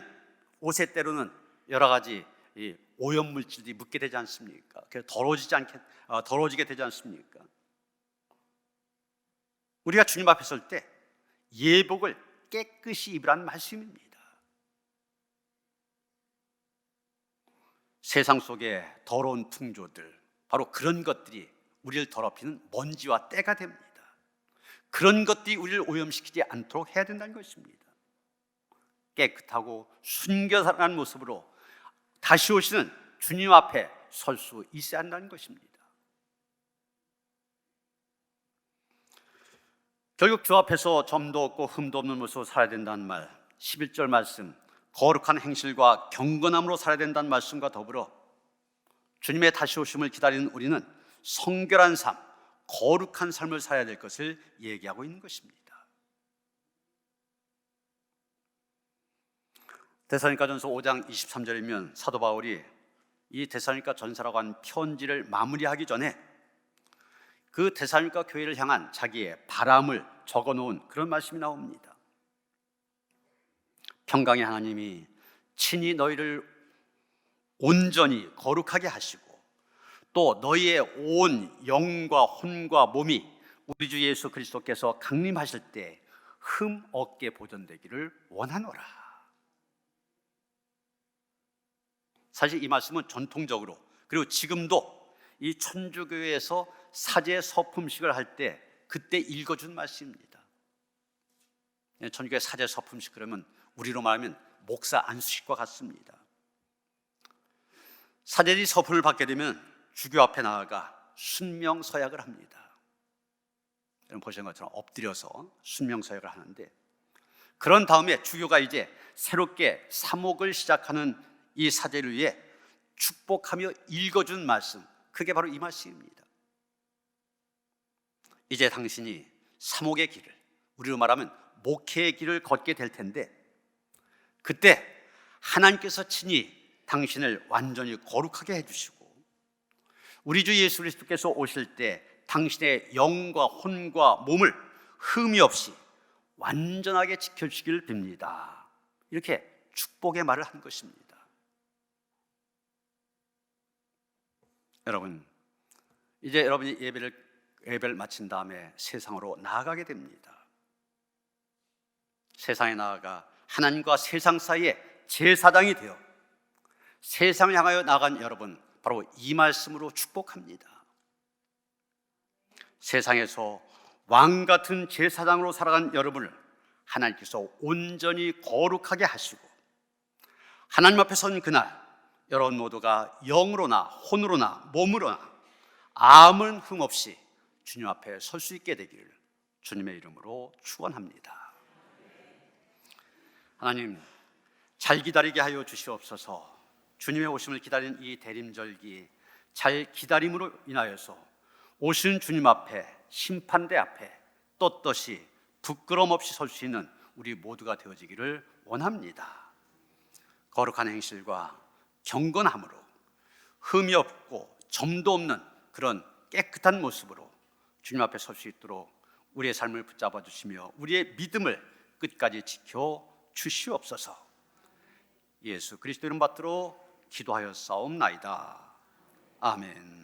A: 옷에 때로는 여러 가지 이 오염물질이 묻게 되지 않습니까? 그래서 더러워지게 되지 않습니까? 우리가 주님 앞에 설 때 예복을 깨끗이 입으라는 말씀입니다. 세상 속에 더러운 풍조들, 바로 그런 것들이 우리를 더럽히는 먼지와 때가 됩니다. 그런 것들이 우리를 오염시키지 않도록 해야 된다는 것입니다. 깨끗하고 순결한 모습으로 다시 오시는 주님 앞에 설 수 있어야 한다는 것입니다. 결국 주 앞에서 점도 없고 흠도 없는 모습으로 살아야 된다는 말, 11절 말씀, 거룩한 행실과 경건함으로 살아야 된다는 말씀과 더불어 주님의 다시 오심을 기다리는 우리는 성결한 삶, 거룩한 삶을 살아야 될 것을 얘기하고 있는 것입니다. 데살로니가전서 5장 23절이면 사도 바울이 이 데살로니가 전서라고 하는 편지를 마무리하기 전에 그 데살로니가 교회를 향한 자기의 바람을 적어놓은 그런 말씀이 나옵니다. 평강의 하나님이 친히 너희를 온전히 거룩하게 하시고 또 너희의 온 영과 혼과 몸이 우리 주 예수 그리스도께서 강림하실 때 흠 없게 보존되기를 원하노라. 사실 이 말씀은 전통적으로 그리고 지금도 이 천주교회에서 사제 서품식을 할 때 그때 읽어준 말씀입니다. 천주교회 사제 서품식 그러면 우리로 말하면 목사 안수식과 같습니다. 사제들이 서품을 받게 되면 주교 앞에 나아가 순명서약을 합니다. 여러분 보시는 것처럼 엎드려서 순명서약을 하는데, 그런 다음에 주교가 이제 새롭게 사목을 시작하는 이 사제를 위해 축복하며 읽어준 말씀, 그게 바로 이 말씀입니다. 이제 당신이 사목의 길을, 우리로 말하면 목회의 길을 걷게 될 텐데, 그때 하나님께서 친히 당신을 완전히 거룩하게 해주시고 우리 주 예수 그리스도께서 오실 때 당신의 영과 혼과 몸을 흠이 없이 완전하게 지켜주시길 빕니다. 이렇게 축복의 말을 한 것입니다. 여러분, 이제 여러분이 예배를 마친 다음에 세상으로 나아가게 됩니다. 세상에 나아가 하나님과 세상 사이에 제사장이 되어 세상을 향하여 나간 여러분, 바로 이 말씀으로 축복합니다. 세상에서 왕 같은 제사장으로 살아간 여러분을 하나님께서 온전히 거룩하게 하시고 하나님 앞에 선 그날 여러분 모두가 영으로나 혼으로나 몸으로나 아무 흠 없이 주님 앞에 설 수 있게 되기를 주님의 이름으로 축원합니다. 하나님, 잘 기다리게 하여 주시옵소서. 주님의 오심을 기다리는 이 대림절기 잘 기다림으로 인하여서 오신 주님 앞에, 심판대 앞에 떳떳이 부끄럼 없이 설 수 있는 우리 모두가 되어지기를 원합니다. 거룩한 행실과 경건함으로 흠이 없고 점도 없는 그런 깨끗한 모습으로 주님 앞에 설 수 있도록 우리의 삶을 붙잡아 주시며 우리의 믿음을 끝까지 지켜 주시옵소서. 예수 그리스도 이름 받들어 기도하여 싸움나이다. 아멘.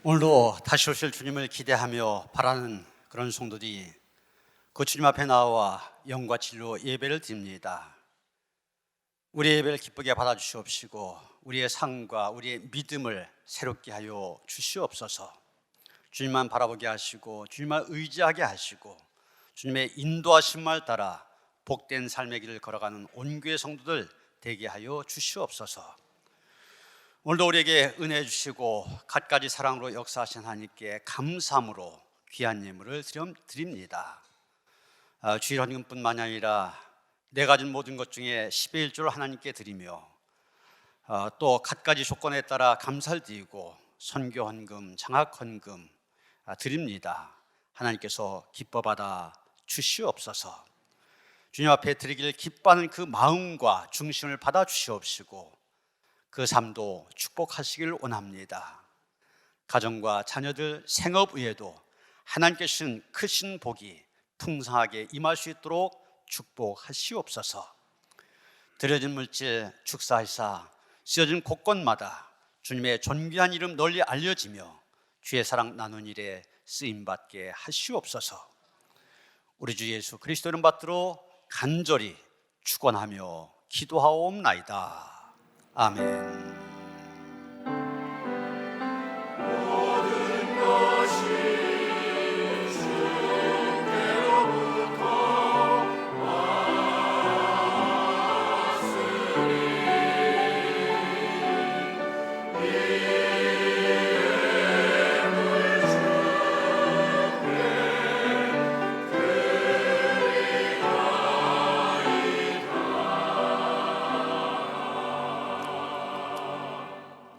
A: 오늘도 다시 오실 주님을 기대하며 바라는 그런 성도들이 그 주님 앞에 나와 영과 진리로 예배를 드립니다. 우리의 예배를 기쁘게 받아주시옵시고 우리의 삶과 우리의 믿음을 새롭게 하여 주시옵소서. 주님만 바라보게 하시고 주님만 의지하게 하시고 주님의 인도하심을 따라 복된 삶의 길을 걸어가는 온교회 성도들 되게 하여 주시옵소서. 오늘도 우리에게 은혜 주시고 갖가지 사랑으로 역사하신 하나님께 감사함으로 귀한 예물을 드립니다. 주일 헌금뿐만 아니라 내 가진 모든 것 중에 10의 1조를 하나님께 드리며 또 갖가지 조건에 따라 감사를 드리고 선교 헌금, 장학 헌금 드립니다. 하나님께서 기뻐 받아 주시옵소서. 주님 앞에 드리기를 기뻐하는 그 마음과 중심을 받아 주시옵시고 그 삶도 축복하시길 원합니다. 가정과 자녀들 생업 위에도 하나님께 주신 크신 복이 풍성하게 임할 수 있도록 축복하시옵소서. 드려진 물질 축사하사 쓰여진 곳곳마다 주님의 존귀한 이름 널리 알려지며 주의 사랑 나눈 일에 쓰임받게 하시옵소서. 우리 주 예수 그리스도 이름 받들어 간절히 축원하며 기도하옵나이다. 아멘.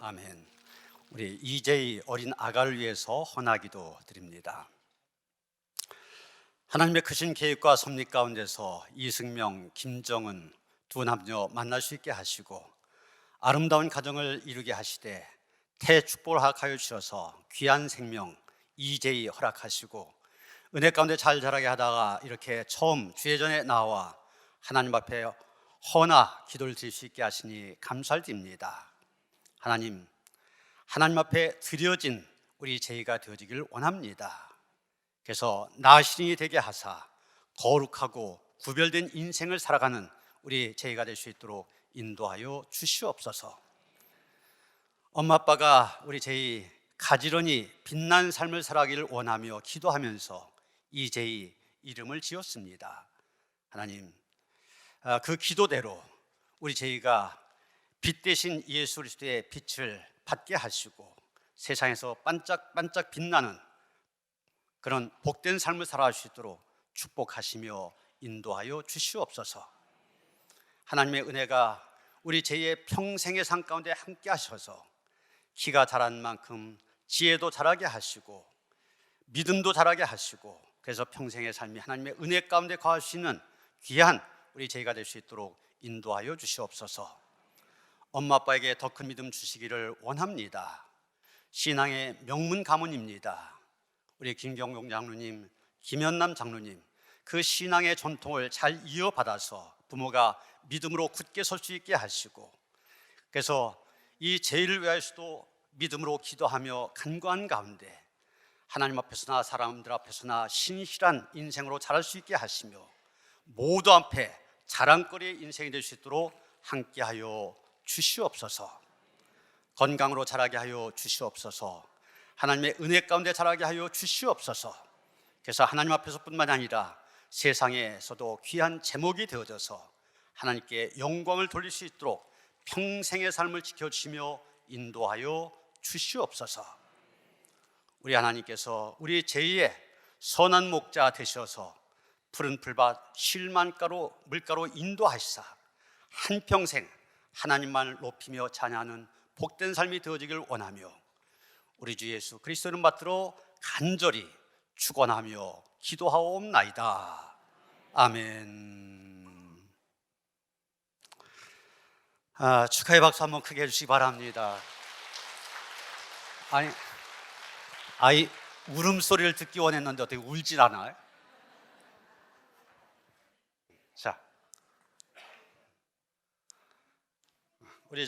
A: 아멘. 우리 이재희 어린 아가를 위해서 헌하기도 드립니다. 하나님의 크신 계획과 섭리 가운데서 이승명, 김정은 두 남녀 만날 수 있게 하시고 아름다운 가정을 이루게 하시되 태축복을 허락하여 주셔서 귀한 생명 이재희 허락하시고 은혜 가운데 잘 자라게 하다가 이렇게 처음 주예전에 나와 하나님 앞에 헌화 기도를 드릴 수 있게 하시니 감사를 드립니다. 하나님 앞에 드려진 우리 제이가 되어지길 원합니다. 그래서 나신이 되게 하사 거룩하고 구별된 인생을 살아가는 우리 제이가 될 수 있도록 인도하여 주시옵소서. 엄마 아빠가 우리 제이 가지런히 빛난 삶을 살아가기를 원하며 기도하면서 이 제이 이름을 지었습니다. 하나님, 그 기도대로 우리 제이가 빛 대신 예수 그리스도의 빛을 받게 하시고 세상에서 반짝반짝 빛나는 그런 복된 삶을 살아갈 수 있도록 축복하시며 인도하여 주시옵소서. 하나님의 은혜가 우리 제이의 평생의 삶 가운데 함께 하셔서 키가 자란 만큼 지혜도 자라게 하시고 믿음도 자라게 하시고 그래서 평생의 삶이 하나님의 은혜 가운데 거할 수 있는 귀한 우리 제이가 될 수 있도록 인도하여 주시옵소서. 엄마 아빠에게 더 큰 믿음 주시기를 원합니다. 신앙의 명문 가문입니다. 우리 김경용 장로님, 김현남 장로님 그 신앙의 전통을 잘 이어받아서 부모가 믿음으로 굳게 설 수 있게 하시고 그래서 이 제의를 위하여서도 믿음으로 기도하며 간구한 가운데 하나님 앞에서나 사람들 앞에서나 신실한 인생으로 자랄 수 있게 하시며 모두 앞에 자랑거리의 인생이 될 수 있도록 함께하여 주시옵소서. 건강으로 자라게 하여 주시옵소서. 하나님의 은혜 가운데 자라게 하여 주시옵소서. 그래서 하나님 앞에서뿐만 아니라 세상에서도 귀한 제목이 되어져서 하나님께 영광을 돌릴 수 있도록 평생의 삶을 지켜주시며 인도하여 주시옵소서. 우리 하나님께서 우리 제2의 선한 목자 되셔서 푸른 풀밭 쉴만가로 물가로 인도하시사 한평생 하나님만을 높이며 찬양하는 복된 삶이 되어지길 원하며 우리 주 예수 그리스도 이름 받들어 간절히 축원하며 기도하옵나이다. 아멘. 축하의 박수 한번 크게 해주시기 바랍니다. 아이 울음소리를 듣기 원했는데 어떻게 울진 않아요? 자, 우리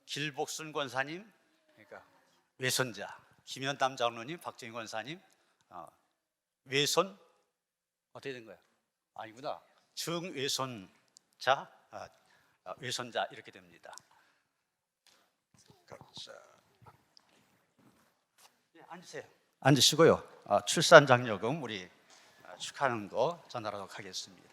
A: 길복순 권사님, 그러니까 외손자 김현담 장로님, 박정희 권사님, 외손 어떻게 된 거야? 아니구나. 증외손자, 외손자 이렇게 됩니다. 네, 앉으세요. 앉으시고요. 출산 장려금 우리 축하하는 거 전하도록 하겠습니다.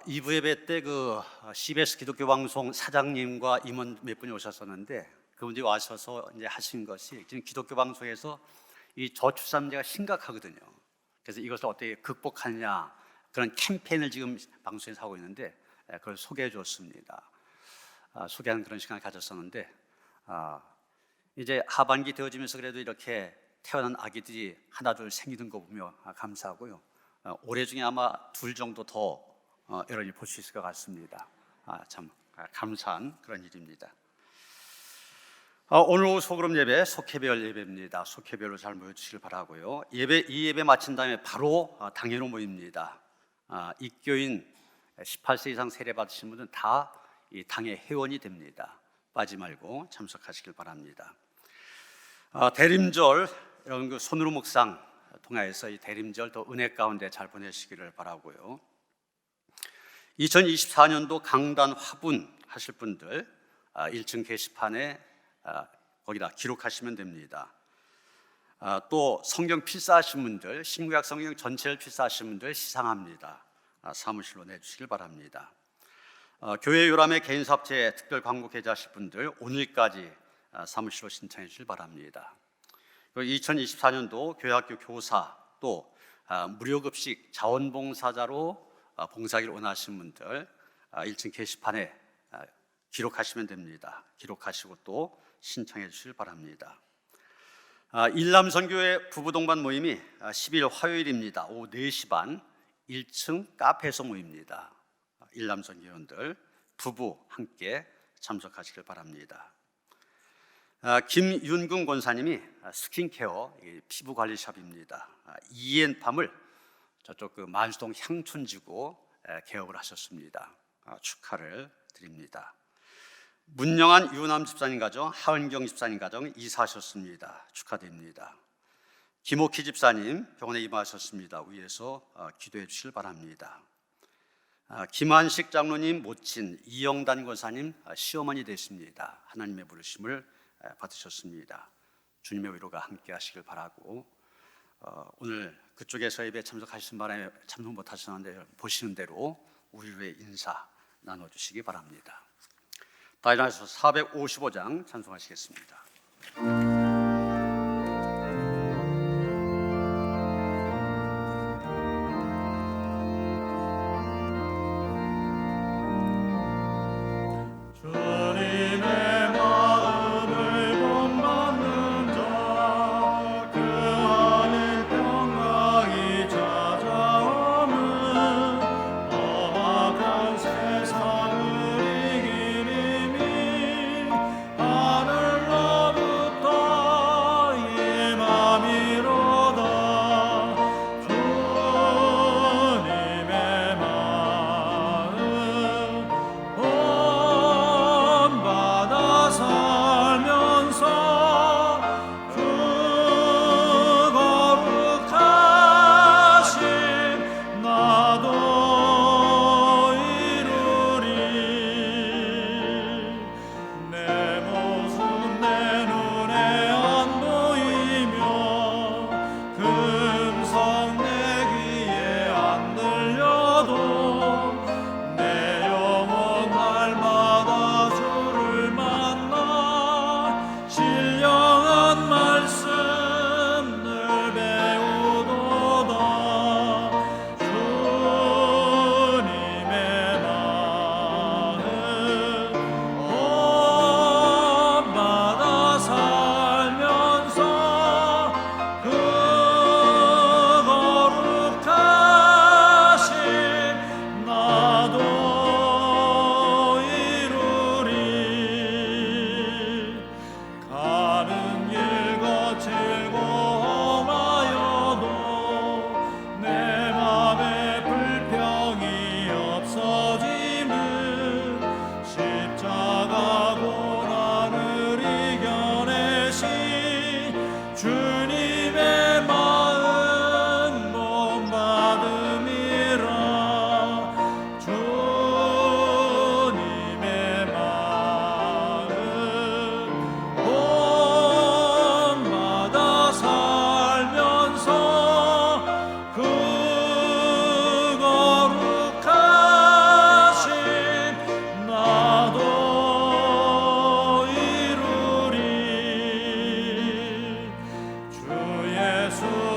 A: 이부 예배 때 그 CBS 기독교 방송 사장님과 임원 몇 분이 오셨었는데 그분들이 와셔서 이제 하신 것이 지금 기독교 방송에서 이 저출산 문제가 심각하거든요. 그래서 이것을 어떻게 극복하느냐 그런 캠페인을 지금 방송에서 하고 있는데 그걸 소개해 줬습니다. 소개하는 그런 시간을 가졌었는데 이제 하반기 되어지면서 그래도 이렇게 태어난 아기들이 하나 둘 생기는 거 보며 감사하고요. 올해 중에 아마 둘 정도 더 여러분이 볼 수 있을 것 같습니다. 참 감사한 그런 일입니다. 오늘 오후 소그룹 예배 속회별 예배입니다. 속회별로 잘 모여주시길 바라고요. 이 예배 마친 다음에 바로 당회로 모입니다. 입교인 18세 이상 세례 받으신 분은 다 이 당회 회원이 됩니다. 빠지 말고 참석하시길 바랍니다. 대림절 여러분 그 손으로 묵상 통하여서 이 대림절 또 은혜 가운데 잘 보내시기를 바라고요. 2024년도 강단 화분 하실 분들 1층 게시판에 거기다 기록하시면 됩니다. 또 성경 필사하신 분들, 신구약 성경 전체를 필사하신 분들 시상합니다. 사무실로 내주시길 바랍니다. 교회 요람의 개인사업체 특별 광고 계좌하실 분들 오늘까지 사무실로 신청해 주시길 바랍니다. 2024년도 교회학교 교사 또 무료급식 자원봉사자로 봉사하기를 원하시는 분들 1층 게시판에 기록하시면 됩니다. 기록하시고 또 신청해 주시길 바랍니다. 일남선교회 부부동반 모임이 10일 화요일입니다. 오후 4시 반 1층 카페에서 모입니다. 일남선교회원들 부부 함께 참석하시길 바랍니다. 김윤근 권사님이 스킨케어 피부관리샵입니다. 이엔팜을 저쪽 그 만수동 향촌지구 개업을 하셨습니다. 축하를 드립니다. 문영한 유남 집사님 가정, 하은경 집사님 가정 이사하셨습니다. 축하드립니다. 김옥희 집사님 병원에 입원하셨습니다. 위에서 기도해 주시길 바랍니다. 김한식 장로님 모친 이영단 권사님 시어머니 되십니다. 하나님의 부르심을 받으셨습니다. 주님의 위로가 함께 하시길 바라고 오늘 그쪽에서 예배 참석하신 바람에 참석 못하셨는데 보시는 대로 우리의 인사 나눠주시기 바랍니다. 다 일어나서 455장 찬송하시겠습니다.
C: 하늘로부터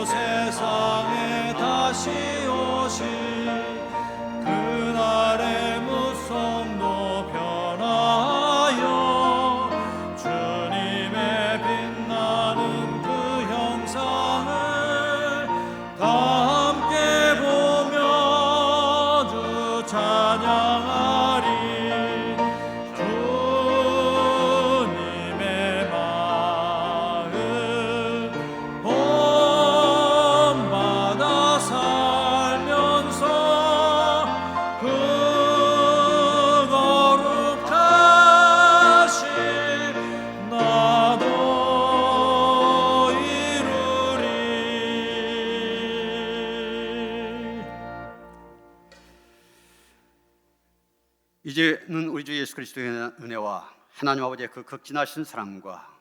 C: 세상에 다시 오실 그날의 무성도 변하여 주님의 빛나는 그 형상을 다 함께 보며 주 찬양하리. 주님의 마음 봄마다 살면서 그 거룩하심 나도 이루리.
A: 이제는 우리 주 예수 그리스도의 은혜와 하나님 아버지의 그 극진하신 사랑과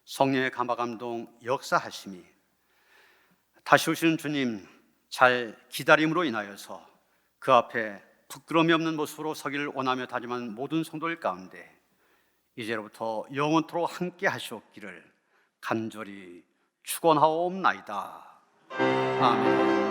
A: 성령의 감화 감동 역사하심이 다시 오시는 주님 잘 기다림으로 인하여서 그 앞에 부끄러움이 없는 모습으로 서기를 원하며 다짐한 모든 성도들 가운데 이제로부터 영원토록 함께 하시옵기를 간절히 축원하옵나이다. 아멘.